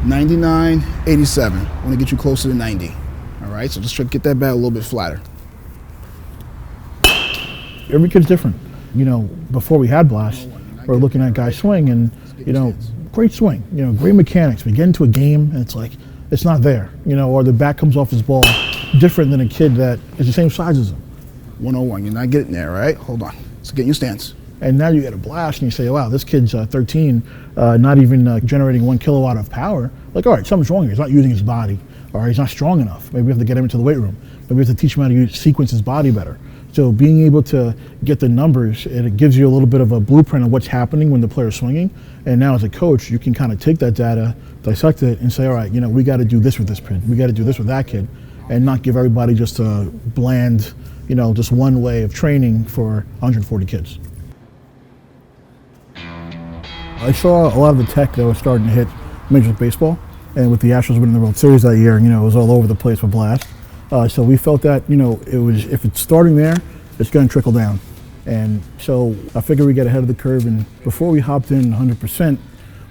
99.87. I want to get you closer to 90. All right, so just try to get that bat a little bit flatter. Every kid's different. You know, before we had blast, we're looking at guys swing and, you know, great swing, you know, great mechanics. We get into a game and it's like, it's not there, you know, or the bat comes off his ball different than a kid that is the same size as him. 101, you're not getting there, right? Hold on, so get your stance. And now you get a blast and you say, wow, this kid's 13, not even generating 1 kilowatt of power. Like, all right, something's wrong here. He's not using his body, or he's not strong enough. Maybe we have to get him into the weight room. Maybe we have to teach him how to sequence his body better. So being able to get the numbers, it gives you a little bit of a blueprint of what's happening when the player's swinging. And now as a coach, you can kind of take that data, dissect it, and say, all right, you know, we got to do this with this kid. We got to do this with that kid, and not give everybody just a bland, you know, just one way of training for 140 kids. I saw a lot of the tech that was starting to hit Major League Baseball, and with the Astros winning the World Series that year, you know, it was all over the place with blast. So we felt that, you know, if it's starting there, it's going to trickle down. And so I figured we get ahead of the curve, and before we hopped in 100%,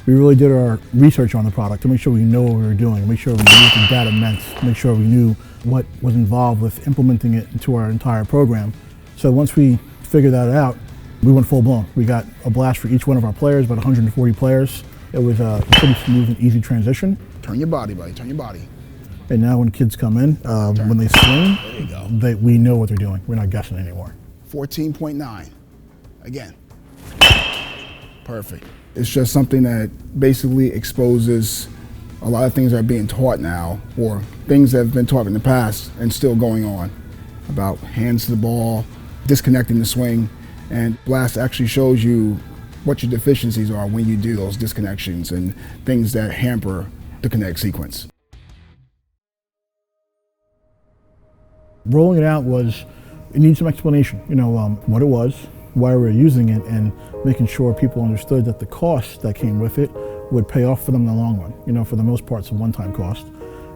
we really did our research on the product to make sure we know what we were doing, make sure we knew what the data meant, make sure we knew what was involved with implementing it into our entire program. So once we figured that out, we went full blown. We got a blast for each one of our players, about 140 players. It was a pretty smooth and easy transition. Turn your body, buddy, turn your body. And now when kids come in, when they swing, we know what they're doing. We're not guessing anymore. 14.9, again. Perfect. It's just something that basically exposes a lot of things that are being taught now, or things that have been taught in the past and still going on, about hands to the ball, disconnecting the swing, and blast actually shows you what your deficiencies are when you do those disconnections and things that hamper the connect sequence. Rolling it out it needs some explanation, you know, what it was, why we were using it, and making sure people understood that the cost that came with it would pay off for them in the long run. You know, for the most part, it's a one-time cost.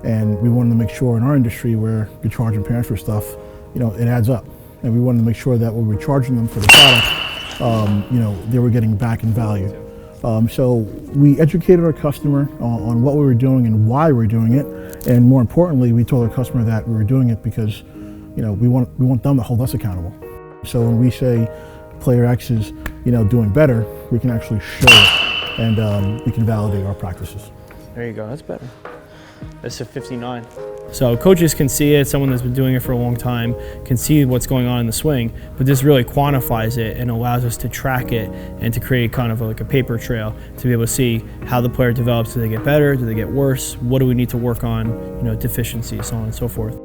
And we wanted to make sure in our industry where you're charging parents for stuff, you know, it adds up. And we wanted to make sure that when we're charging them for the product, you know, they were getting back in value. So we educated our customer on what we were doing and why we were doing it. And more importantly, we told our customer that we were doing it because, you know, we want them to hold us accountable. So when we say player X is, you know, doing better, we can actually show it, and we can validate our practices. There you go, that's better. That's a 59. So coaches can see it, someone that's been doing it for a long time can see what's going on in the swing, but this really quantifies it and allows us to track it and to create kind of like a paper trail to be able to see how the player develops. Do they get better? Do they get worse? What do we need to work on? You know, deficiencies, so on and so forth.